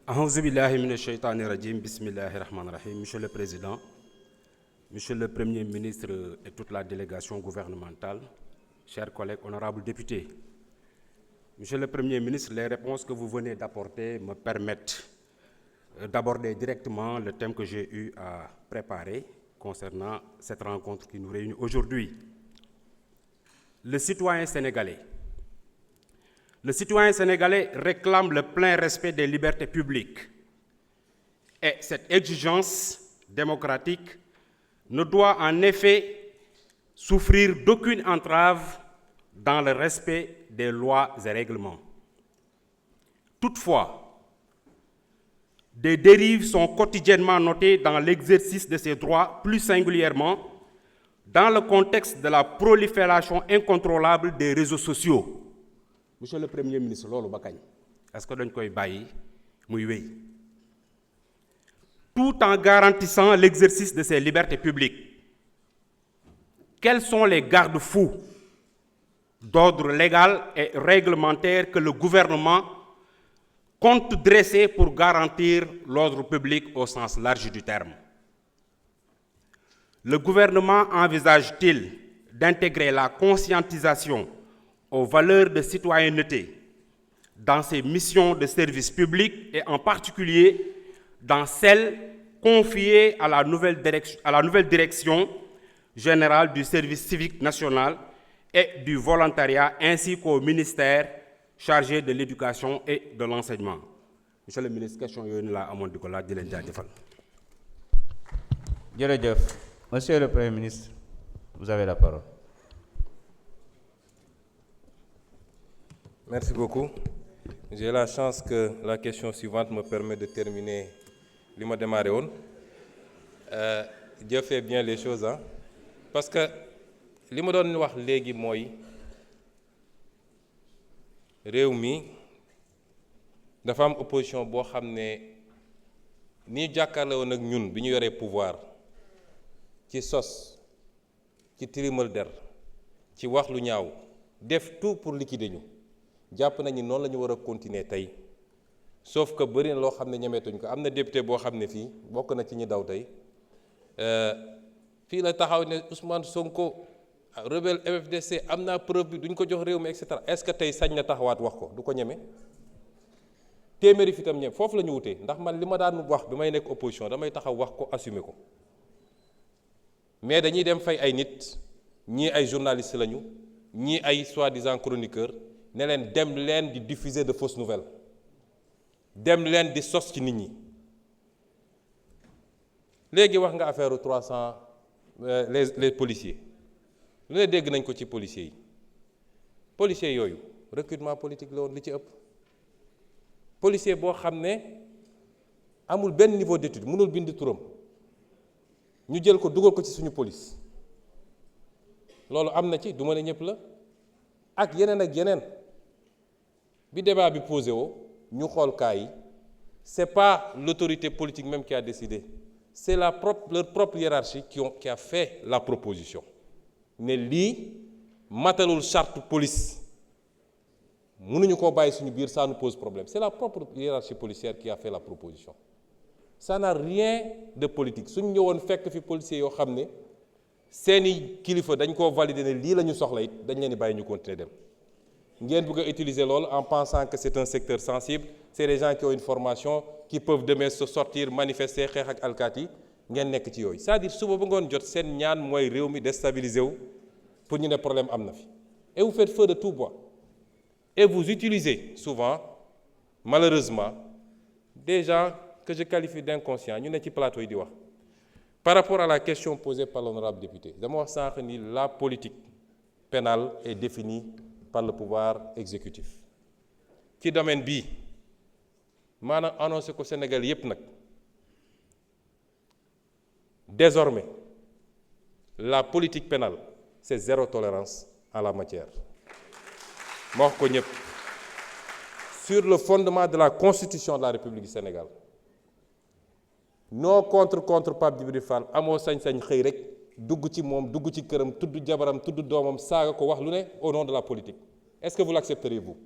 A'oudhu billahi minash shaitani rajim, bismillahir rahmanir rahim. Monsieur le Président, Monsieur le Premier ministre et toute la délégation gouvernementale, chers collègues honorables députés, Monsieur le Premier ministre, les réponses que vous venez d'apporter me permettent d'aborder directement le thème que j'ai eu à préparer concernant cette rencontre qui nous réunit aujourd'hui. Le citoyen sénégalais. Le citoyen sénégalais réclame le plein respect des libertés publiques. Et cette exigence démocratique ne doit en effet souffrir d'aucune entrave dans le respect des lois et règlements. Toutefois, des dérives sont quotidiennement notées dans l'exercice de ces droits, plus singulièrement dans le contexte de la prolifération incontrôlable des réseaux sociaux. Monsieur le Premier ministre, est-ce que dañ koy bàyyi muy wéy tout en garantissant l'exercice de ces libertés publiques? Quels sont les garde-fous d'ordre légal et réglementaire que le gouvernement compte dresser pour garantir l'ordre public au sens large du terme? Le gouvernement envisage-t-il d'intégrer la conscientisation aux valeurs de citoyenneté dans ses missions de service public et en particulier dans celles confiées à la nouvelle direction générale du service civique national et du volontariat ainsi qu'au ministère chargé de l'éducation et de l'enseignement? Monsieur le ministre, question yooyu laa amoon di ko laaj di leen jaajëfal. Jërëjëf. Monsieur le Premier ministre, vous avez la parole. Merci beaucoup. J'ai la chance que la question suivante me permet de terminer li ma démarré woon. Dieu fait bien les choses, hein? Parce que li ma doon wax léegi mooy réew mi dafa am opposition boo xam ne ni jàkkaarloo woon ak ñun bi ñu yoree pouvoir ci sos ci tilimal der ci wax lu ñaaw def tout pour liquider ñu. jàpp nañu noonu la ñu war a continuer tey sauf que bëri na loo xam ne ñemeetuñ ko. am na député boo xam ne fii bokk na ci ñi daw tey fii la taxaw ne Ousmane Sonko rebelle MFDC am naa preuve bi duñ ko jox réew mi et cetera. Est-ce que tey sañ na taxawaat wax ko? Du ko ñeme. téeméeri fi tam ñeme foofu la ñu wutee ndax man li ma daan wax bi may nekk opposition damay taxaw wax ko assumer ko mais dañuy dem fay ay nit ñii ay journalistes lañu ñii ay soi-disant chroniqueurs. ne leen dem leen di diffuser de fausses nouvelles dem leen di sos ci nit ñi léegi wax nga affaire 300 les policiers lu ne dégg nañ ko ci policiers yooyu recrutement politique la woon li ci ëpp. policier boo xam ne amul benn niveau d'étude mënul bind turam ñu jël ko dugal ko ci suñu police loolu am na ci du ma ne ñëpp la ak yeneen. bi débat bi posé woo ñu xool cas yi c'est pas l'autorité politique même qui a décidé, c'est leur propre hiérarchie qui a fait la proposition ne lii matalul charte police mënuñu koo bàyyi suñu biir, ça nous pose problème. C'est la propre hiérarchie policière qui a fait la proposition. Ça n'a rien de politique. suñu ñëwoon fekk fi policiers yoo xam ne seeni kilifa dañ koo valider ne lii la ñu soxla it dañ leen di bàyyi ñu continuer dem. ngeen bëgg a utiliser loolu en pensant que c'est un secteur sensible, c'est des gens qui ont une formation, qui peuvent demain se sortir, manifester, xeex ak alkaati ngeen nekk ci yooyu. C'est-à-dire suba ba ngoon jot seen ñaan mooy réew mi déstabiliser wu pour ñu ne problème am na fi. Et vous faites feu de tout bois. Et vous utilisez souvent, malheureusement, des gens que je qualifie d'inconscients. Ñu ne ci plateau yi di wax. Par rapport à la question posée par l'honorable député, dama wax sànq ni la politique pénale est définie par le pouvoir exécutif. Ci domaine bii maanaam annoncé ko Sénégal yépp nag désormais la politique pénale c'est zéro tolérance en la matière. ma wax ko ñëpp sur le fondement de la constitution de la République du Sénégal. non contre Pape Djibril Fall amoo sañ-sañ xëy rek dugg ci moom dugg ci këram tudd jabaram tudd doomam saaga ko wax lu ne au nom de la politique. Est-ce que vous l'accepteriez vous?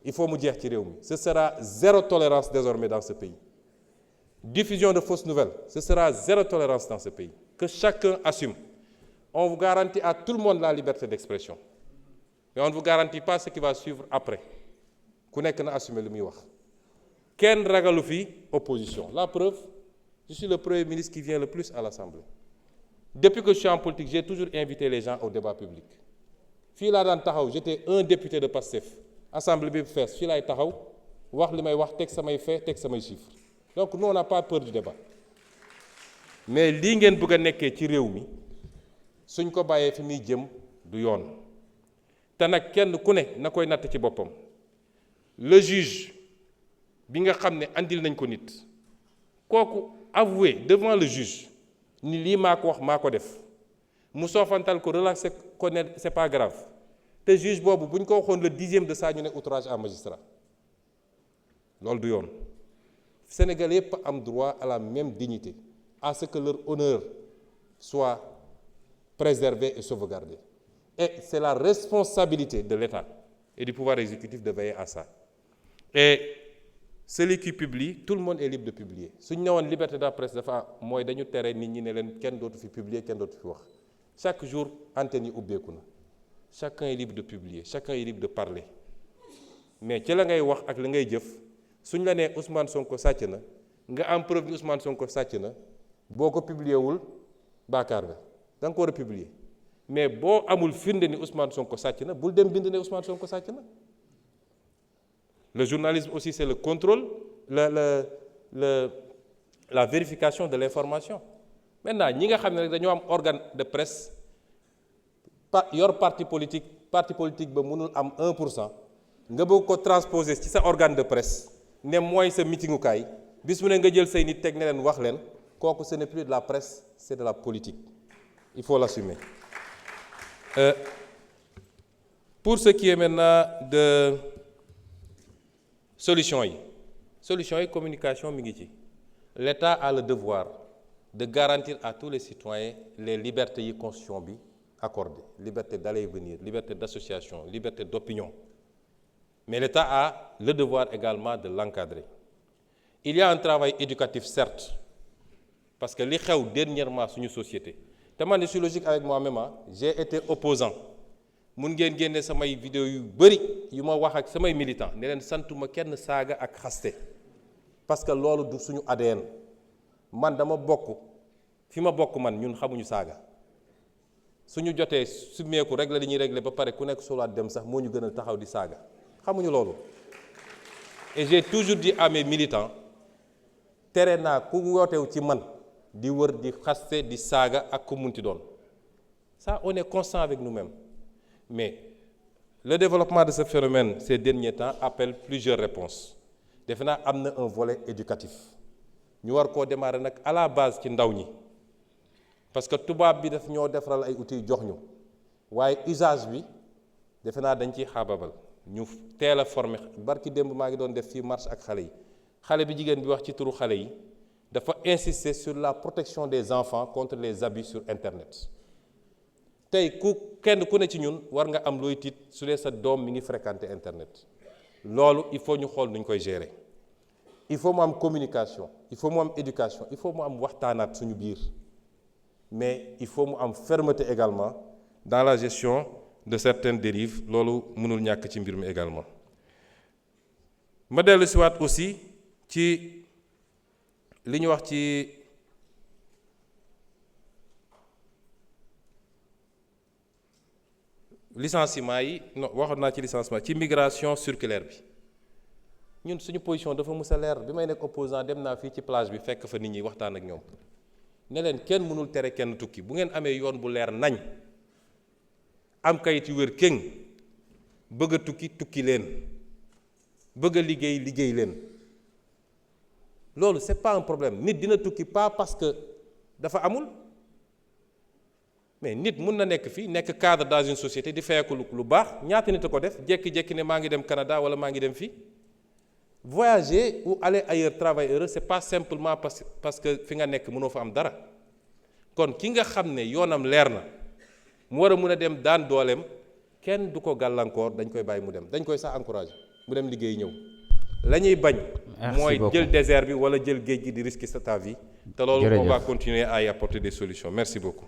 il faut mu jeex ci réew mi. Ce sera zéro tolérance désormais dans ce pays. Diffusion de fausses nouvelles, ce sera zéro tolérance dans ce pays. Que chacun assume. On vous garantit à tout le monde la liberté d'expression. Mais on ne vous garantit pas ce qui va suivre après. Ku nekk na assumer lu muy wax. Kenn ragalu fi opposition. La preuve, je suis le premier ministre qui vient le plus à l'Assemblée. Depuis que je suis en politique, j'ai toujours invité les gens au débat public. Fii laa daan taxaw, j'étais un député de Pastef. Assemblée bi fees, fii laay taxaw, wax li may wax, teg samay faits, teg samay chiffres. Donc nous, on n'a pas peur du débat. Mais lii ngeen bëgg a nekkee ci réew mi, suñ ko bàyyee fi muy jëm du yoon. Te nag kenn ku ne na koy natt ci boppam. Le juge bi nga xam ne andil nañ ko nit kooku avoué devant le juge ni lii maa ko wax maa ko def mu soofantal ko relaxé ko ne c'est pas grave te juge boobu bu ñu ko waxoon le 10e de ça ñu ne outrage à magistrat loolu du yoon. Sénégalais yépp am droit à la même dignité, à ce que leur honneur soit préservé et sauvegardé. Et c'est la responsabilité de l'État et du pouvoir exécutif de veiller à ça. Et celui qui publie, tout le monde est libre de publier. Suñ ne woon liberté de la presse dafa mooy dañu tere nit ñi ne leen kenn dootu fi publier kenn dootu fi wax. Chaque jour antenne yi ubbeeku na. Chacun est libre de publier, chacun est libre de parler. Mais ci la ngay wax ak la ngay jëf suñ la nee Ousmane Sonko sàcc na nga am preuve ni Ousmane Sonko sàcc na boo ko publier wul baakaar nga da nga ko war a publier mais boo amul firnde ni Ousmane Sonko sàcc na bul dem bind ne Ousmane Sonko sàcc na. Le journalisme aussi c'est le contrôle, la vérification de l'information. Maintenant ñi nga xam ne rek dañoo am organe de presse yor parti politique ba mënul am 1% nga bëgg ko transposer ci sa organe de presse ne mooy sa meetingukaay bis mu ne nga jël say nit teg ne leen wax leen kooku ce n'est plus de la presse c'est de la politique. Il faut l'assumer. Pour ce qui est maintenant de solution yi communication mi ngi ci. L'État a le devoir de garantir à tous les citoyens les libertés yi constitution bi accordé, liberté d'aller et venir, liberté d'association, liberté d'opinion. Mais l'État a le devoir également de l'encadrer. Il y a un travail éducatif, certes, parce que li xew dernièrement suñu société te man je suis logique avec moi-même, j'ai été opposant mun ngeen génne samay vidéo yu bëri yu ma wax ak samay militants ne leen santuma kenn saaga ak xaste parce que loolu du suñu ADN man dama bokk fi ma bokk man ñun xamuñu saaga suñu jotee sumeeku régler li ñuy régler ba pare ku nekk solaat dem sax moo ñu gën a taxaw di saaga xamuñu loolu. Et j'ai toujours dit à mes militants tere naa ku wootew ci man di wër di xaste di saaga ak ku munti doon ça on est constant avec nous-mêmes. Mais le développement de ce phénomène ces derniers temps appelle plusieurs réponses. Defe naa am na un volet éducatif ñu war koo démarrer nag à la base ci ndaw ñi parce que tubaab bi daf ñoo defaral ay outils jox ñu waaye usage bi defe naa dañ ciy xaababal ñu teel a former barki démb maa ngi doon def fii marche ak xale yi xale bi jigéen bi wax ci turu xale yi dafa insister sur la protection des enfants contre les abus sur Internet. Tey kenn ku ne ci ñun war nga am looy tiit su dee sa doom mi ngi fréquenter Internet loolu il faut ñu xool nuñ koy gérer il faut mu am communication il faut mu am éducation il faut mu am waxtaanaat suñu biir mais il faut mu am fermeté également dans la gestion de certaines dérives loolu mënul ñàkk ci mbir mi également. ma dellu si waat aussi ci li ñu wax ci licenciement yi non waxoon naa ci licenciement ci migration circulaire bi ñun suñu position dafa mës a leer bi may nekk opposant dem naa fii ci plage bi fekk fa nit ñi waxtaan ak ñoom ne leen kenn mënul tere kenn tukki bu ngeen amee yoon bu leer nañ am kayit yu wér kéng bëgg a tukki leen bëgg a liggéey leen loolu c'est pas un problème nit dina tukki pas parce que dafa amul mais nit mun na nekk fii nekk cadre dans une société di feyeku lu baax ñaata nit a ko def jékki-jékki ne maa ngi dem Canada wala maa ngi dem fii voyager ou aller ailleurs travailler heureux c'est pas simplement parce que fi nga nekk mënoo fa am dara kon ki nga xam ne yoonam leer na mu war a mun a dem daan dooleem kenn du ko gàllankoor dañ koy bàyyi mu dem dañ koy sax encourager mu dem liggéey ñëw la ñuy bañ. mooy jël désert bi wala jël géej gi di risquer ta vie. te loolu on va continuer à y apporter des solutions merci beaucoup.